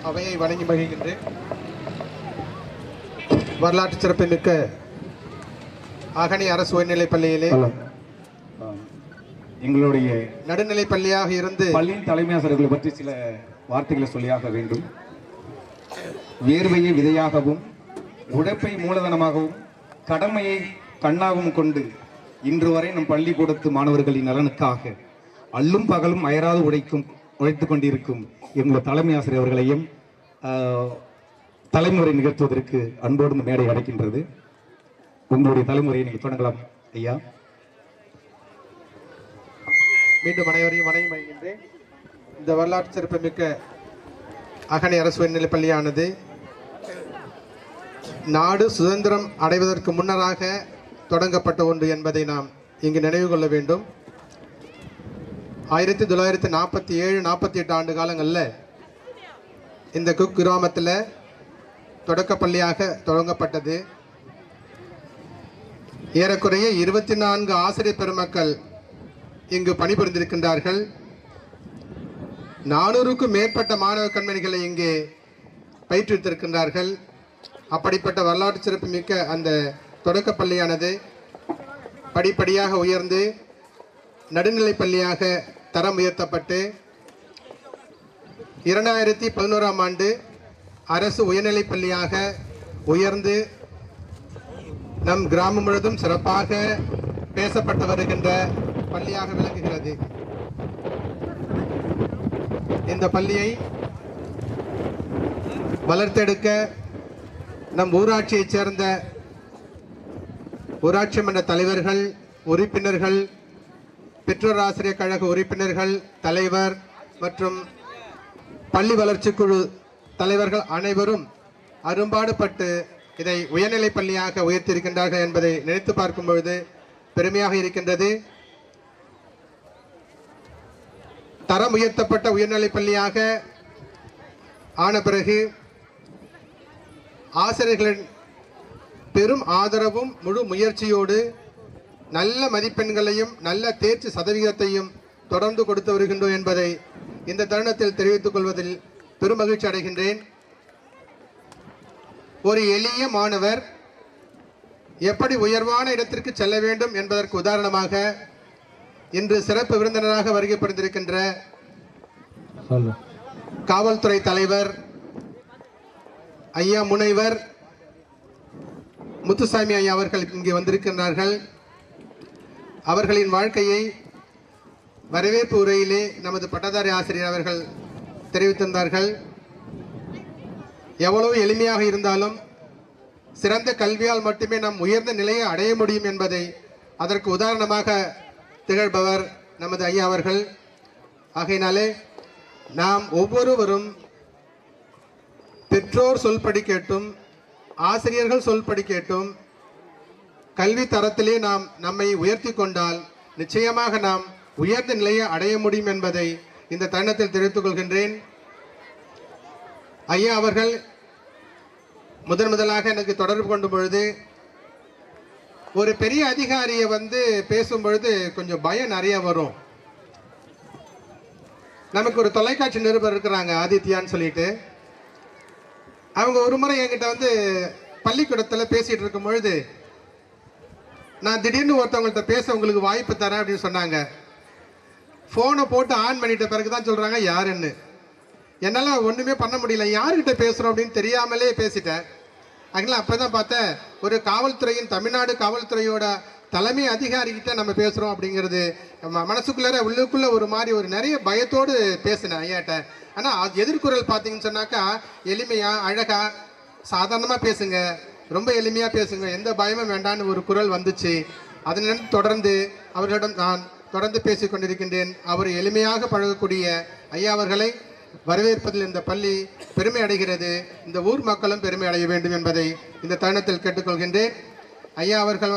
அவையை வணங்கி மகிழ்கின்றேன். வரலாற்று சிறப்புமிக்க அகனி அரசு உயர்நிலைப் பள்ளியிலே எங்களுடைய நடுநிலைப் பள்ளியாக இருந்து பள்ளியின் தலைமை ஆசிரியர்களை பற்றி சில வார்த்தைகளை சொல்லியாக வேண்டும். வேர்வையை விதையாகவும் உழைப்பை மூலதனமாகவும் கடமையை கண்ணாகவும் கொண்டு இன்று வரை நம் பள்ளிக்கூடத்து மாணவர்களின் நலனுக்காக அல்லும் பகலும் அயராது உழைத்துக் கொண்டிருக்கும் எங்களுடைய தலைமை ஆசிரியர் அவர்களையும் தலைமுறை நிகழ்த்துவதற்கு அன்போடு இந்த மேடை அடைக்கின்றது. உங்களுடைய தலைமுறையை நீங்கள் தொடங்கலாம் ஐயா. மீண்டும் அனைவரையும் வணங்கி மகிழ்கின்றேன். இந்த வரலாற்று சிறப்புமிக்க அகனி அரசு உயர்நிலைப் பள்ளியானது நாடு சுதந்திரம் அடைவதற்கு முன்னராக தொடங்கப்பட்ட ஒன்று என்பதை நாம் இங்கு நினைவு கொள்ள வேண்டும். 1947-48 ஆண்டு காலங்களில் இந்த குக் கிராமத்தில் தொடக்கப்பள்ளியாக தொடங்கப்பட்டது. ஏறக்குறைய 24 ஆசிரியர் பெருமக்கள் இங்கு பணிபுரிந்திருக்கின்றார்கள். 400க்கும் மேற்பட்ட மாணவ கண்மணிகளை இங்கே பயிற்றுவித்திருக்கின்றார்கள். அப்படிப்பட்ட வரலாற்று சிறப்புமிக்க அந்த தொடக்கப்பள்ளியானது படிப்படியாக உயர்ந்து நடுநிலைப் பள்ளியாக தரம் உயர்த்தப்பட்டு 2011ஆம் ஆண்டு அரசு உயர்நிலைப் பள்ளியாக உயர்ந்து நம் கிராமம் முழுவதும் சிறப்பாக பேசப்பட்டு வருகின்ற பள்ளியாக விளங்குகிறது. இந்த பள்ளியை வளர்த்தெடுக்க நம் ஊராட்சியைச் சேர்ந்த ஊராட்சி மன்ற தலைவர்கள், உறுப்பினர்கள், பெற்றோர் ஆசிரியர் கழக உறுப்பினர்கள், தலைவர் மற்றும் பள்ளி வளர்ச்சி குழு தலைவர்கள் அனைவரும் அரும்பாடுபட்டு இதை உயர்நிலைப் பள்ளியாக உயர்த்தியிருக்கின்றார்கள் என்பதை நினைத்து பார்க்கும் பொழுது பெருமையாக இருக்கின்றது. தரம் உயர்த்தப்பட்ட உயர்நிலைப் பள்ளியாக ஆன பிறகு ஆசிரியர்களின் பெரும் ஆதரவும் முழு முயற்சியோடு நல்ல மதிப்பெண்களையும் நல்ல தேர்ச்சி சதவிகிதத்தையும் தொடர்ந்து கொடுத்து வருகின்றோம் என்பதை இந்த தருணத்தில் தெரிவித்துக் கொள்வதில் பெரும் மகிழ்ச்சி அடைகின்றேன். ஒரு எளிய மாணவர் எப்படி உயர்வான இடத்திற்கு செல்ல வேண்டும் என்பதற்கு உதாரணமாக இன்று சிறப்பு விருந்தினராக வருகை புரிந்திருக்கின்ற காவல்துறை தலைவர் ஐயா முனைவர் முத்துசாமி ஐயா அவர்கள் இங்கே வந்திருக்கின்றார்கள். அவர்களின் வாழ்க்கையை வரவேற்பு உரையிலே நமது பட்டதாரி ஆசிரியர் அவர்கள் தெரிவித்திருந்தார்கள். எவ்வளவு எளிமையாக இருந்தாலும் சிறந்த கல்வியால் மட்டுமே நாம் உயர்ந்த நிலையை அடைய முடியும் என்பதை அதற்கு உதாரணமாக திகழ்பவர் நமது ஐயா அவர்கள். ஆகையினாலே நாம் ஒவ்வொருவரும் பெற்றோர் சொல்படி கேட்டும் ஆசிரியர்கள் சொல்படி கேட்டும் கல்வி தரத்திலே நாம் நம்மை உயர்த்தி கொண்டால் நிச்சயமாக நாம் உயர்ந்த நிலையை அடைய முடியும் என்பதை இந்த தருணத்தில் தெரிவித்துக் கொள்கின்றேன். ஐயா அவர்கள் முதலாக எனக்கு தொடர்பு கொண்டும் பொழுது ஒரு பெரிய அதிகாரியை பேசும் பொழுது கொஞ்சம் பயம் நிறைய வரும். நமக்கு ஒரு தொலைக்காட்சி நிருபர் இருக்கிறாங்க ஆதித்யான்னு சொல்லிட்டு, அவங்க ஒரு முறை என்கிட்ட பள்ளிக்கூடத்தில் பேசிட்டு இருக்கும் பொழுது நான் திடீர்னு ஒருத்தவங்கள்ட்ட பேச உங்களுக்கு வாய்ப்பு தரேன் அப்படின்னு சொன்னாங்க. ஃபோனை போட்டு ஆன் பண்ணிட்ட பிறகு தான் சொல்கிறாங்க யாருன்னு. என்னால் ஒன்றுமே பண்ண முடியல, யார்கிட்ட பேசுகிறோம் அப்படின்னு தெரியாமலே பேசிட்டேன். அதனால் அப்போ தான் பார்த்தேன் ஒரு காவல்துறையின் தமிழ்நாடு காவல்துறையோட தலைமை அதிகாரிகிட்ட நம்ம பேசுகிறோம் அப்படிங்கிறது மனசுக்குள்ளே உள்ளுக்குள்ளே ஒரு மாதிரி ஒரு நிறைய பயத்தோடு பேசினேன் ஐயாட்ட. ஆனால் எதிர்குரல் பார்த்தீங்கன்னு சொன்னாக்கா எளிமையாக அழகாக சாதாரணமாக பேசுங்க, ரொம்ப எளிமையாக பேசுங்க, எந்த பயமும் வேண்டான்னு ஒரு குரல் வந்துச்சு. அதனுடன் தொடர்ந்து அவர்களிடம் நான் தொடர்ந்து பேசிக் கொண்டிருக்கின்றேன். அவர் எளிமையாக பழகக்கூடிய ஐயா அவர்களை வரவேற்பதில் இந்த பள்ளி பெருமை அடைகிறது. இந்த ஊர் மக்களும் பெருமை அடைய வேண்டும் என்பதை இந்த தருணத்தில் கேட்டுக்கொள்கின்றேன். ஐயா அவர்கள்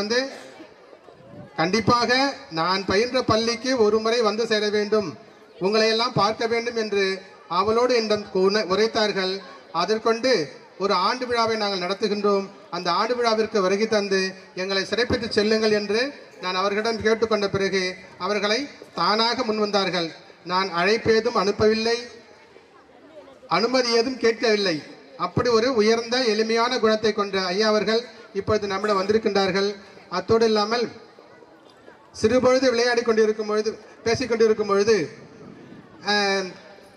கண்டிப்பாக நான் பயின்ற பள்ளிக்கு ஒரு முறை வந்து சேர வேண்டும், உங்களையெல்லாம் பார்க்க வேண்டும் என்று அவளோடு என்னிடம் உரைத்தார்கள். அதற்கொண்டு ஒரு ஆண்டு விழாவை நாங்கள் நடத்துகின்றோம், அந்த ஆண்டு விழாவிற்கு வருகை தந்து எங்களை சிறைப்பித்து செல்லுங்கள் என்று நான் அவர்களிடம் கேட்டுக்கொண்ட பிறகு அவர்களை தானாக முன்வந்தார்கள். நான் அழைப்பேதும் அனுப்பவில்லை, அனுமதி ஏதும் கேட்கவில்லை. அப்படி ஒரு உயர்ந்த எளிமையான குணத்தை கொண்ட ஐயா அவர்கள் இப்பொழுது நம்மிடம் வந்திருக்கின்றார்கள். அத்தோடு இல்லாமல் சிறுபொழுது விளையாடி கொண்டிருக்கும் பொழுது பேசிக்கொண்டிருக்கும் பொழுது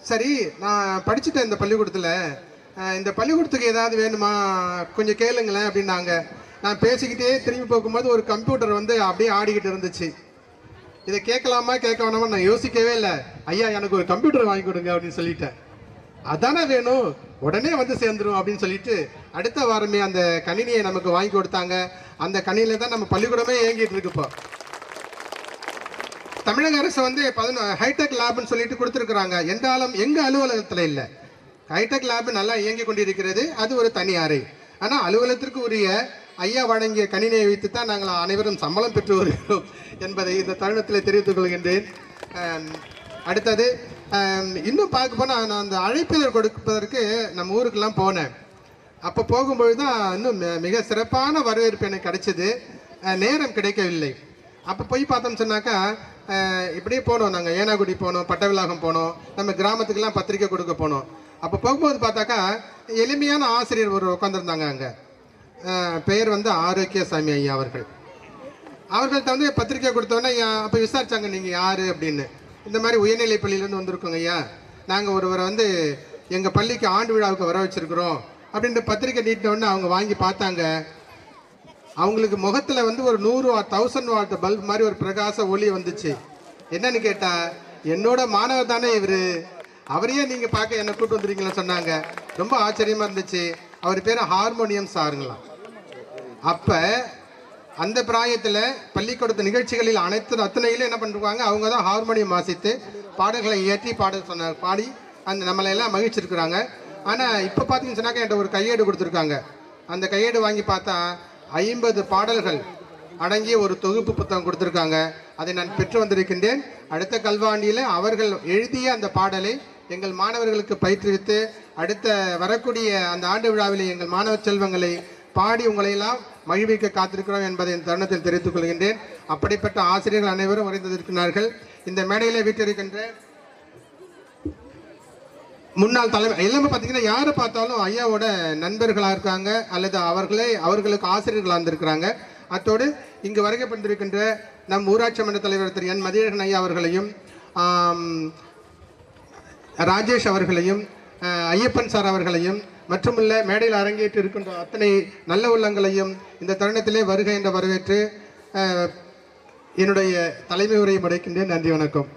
சரி நான் படிச்சுட்டேன் இந்த பள்ளிக்கூடத்தில், இந்த பள்ளிக்கூடத்துக்கு ஏதாவது வேணுமா கொஞ்சம் கேளுங்களேன் அப்படின்னாங்க. நான் பேசிக்கிட்டே திரும்பி போகும்போது ஒரு கம்ப்யூட்டர் வந்து அப்படியே ஆடிக்கிட்டு இருந்துச்சு. இதை கேட்கலாமா கேட்க வேணாமா நான் யோசிக்கவே இல்லை. ஐயா எனக்கு ஒரு கம்ப்யூட்டர் வாங்கி கொடுங்க அப்படின்னு சொல்லிட்டேன். அதானே வேணும், உடனே வந்து சேர்ந்துரும் அப்படின்னு சொல்லிட்டு அடுத்த வாரமே அந்த கணினியை நமக்கு வாங்கி கொடுத்தாங்க. அந்த கணினியில தான் நம்ம பள்ளிக்கூடமே இயங்கிட்டு இருக்கு. இப்போ தமிழக அரசு வந்து ஹைடெக் லேப்னு சொல்லிட்டு கொடுத்துருக்குறாங்க. என்றாலும் எங்க அலுவலகத்தில் இல்லை. ஹைடெக் லேப் நல்லா இயங்கி கொண்டிருக்கிறது, அது ஒரு தனி அறை. ஆனால் அலுவலகத்திற்கு உரிய ஐயா வழங்கிய கணினியை வைத்து தான் நாங்கள் அனைவரும் சம்பளம் பெற்று வருகிறோம் என்பதை இந்த தருணத்தில் தெரிவித்துக் கொள்கின்றேன். அடுத்தது இன்னும் பார்க்க போனால் நான் அந்த அழைப்பிதழ் கொடுப்பதற்கு நம்ம ஊருக்கெல்லாம் போனேன். அப்போ போகும்பொழுது தான் இன்னும் மிக சிறப்பான வரவேற்பு எனக்கு கிடைச்சிது. நேரம் கிடைக்கவில்லை. அப்போ போய் பார்த்தோம்னு சொன்னாக்கா இப்படியே போனோம். நாங்கள் ஏனாகுடி போனோம், பட்டவிலாகம் போனோம், நம்ம கிராமத்துக்கெல்லாம் பத்திரிக்கை கொடுக்க போனோம். அப்போ போகும்போது பார்த்தாக்கா எளிமையான ஆசிரியர் ஒரு உட்காந்துருந்தாங்க. அங்கே பெயர் வந்து ஆரோக்கியசாமி ஐயா அவர்கள். அவர்கள்ட்ட வந்து பத்திரிக்கை கொடுத்தோன்னே அப்போ விசாரிச்சாங்க, நீங்கள் யார் அப்படின்னு. இந்த மாதிரி உயர்நிலை பள்ளியிலேருந்து வந்திருக்கோங்க ஐயா, நாங்கள் ஒருவரை வந்து எங்கள் பள்ளிக்கு ஆண்டு விழாவுக்கு வர வச்சுருக்குறோம் அப்படின்ட்டு பத்திரிக்கை நீட்டினோடனே அவங்க வாங்கி பார்த்தாங்க. அவங்களுக்கு முகத்தில் வந்து ஒரு 100 வாட் 1000 வாட் பல்ப் மாதிரி ஒரு பிரகாச ஒளி வந்துச்சு. என்னன்னு கேட்டா, என்னோட மாணவர் தானே இவர், அவரையே நீங்கள் பார்க்க என்னை கூட்டு வந்துருக்கீங்களா சொன்னாங்க. ரொம்ப ஆச்சரியமாக இருந்துச்சு. அவர் பேர் ஹார்மோனியம் சாருங்களாம். அப்போ அந்த பிராயத்தில் பள்ளிக்கூடத்து நிகழ்ச்சிகளில் அத்தனையிலும் என்ன பண்ணிருக்காங்க, அவங்க தான் ஹார்மோனியம் வாசித்து பாடல்களை இயற்றி பாடி அந்த நம்மளையெல்லாம் மகிழ்ச்சிருக்கிறாங்க. ஆனால் இப்போ பார்த்தீங்கன்னு சொன்னாக்க என்கிட்ட ஒரு கையேடு கொடுத்துருக்காங்க. அந்த கையேடு வாங்கி பார்த்தா 50 பாடல்கள் அடங்கிய ஒரு தொகுப்பு புத்தகம் கொடுத்துருக்காங்க. அதை நான் பெற்று வந்திருக்கின்றேன். அடுத்த கல்வாண்டியில் அவர்கள் எழுதிய அந்த பாடலை எங்கள் மாணவர்களுக்கு பயிற்றுவித்து அடுத்த வரக்கூடிய அந்த ஆண்டு விழாவில் எங்கள் மாணவ செல்வங்களை பாடி உங்களையெல்லாம் மகிழ்விக்க காத்திருக்கிறோம் என்பதை இந்த தருணத்தில் தெரிவித்துக் கொள்கின்றேன். அப்படிப்பட்ட ஆசிரியர்கள் அனைவரும் உரைந்திருக்கிறார்கள். இந்த மேடையில் வீட்டிருக்கின்ற முன்னாள் தலைமை எல்லாமே பார்த்தீங்கன்னா யாரை பார்த்தாலும் ஐயாவோட நண்பர்களாக இருக்காங்க அல்லது அவர்களுக்கு ஆசிரியர்களாக இருந்திருக்கிறாங்க. அத்தோடு இங்கு வருகை பண்ணிருக்கின்ற நம் ஊராட்சி மன்ற தலைவர் திரு என் மதியழகன் ஐயா அவர்களையும் ராஜேஷ் அவர்களையும் ஐயப்பன் சார் அவர்களையும் மற்றும் மேடையில் அரங்கேற்று இருக்கின்ற அத்தனை நல்ல உள்ளங்களையும் இந்த தருணத்திலே வருகை என்ற வரவேற்று என்னுடைய தலைமை உரையை முடைக்கின்றேன். நன்றி, வணக்கம்.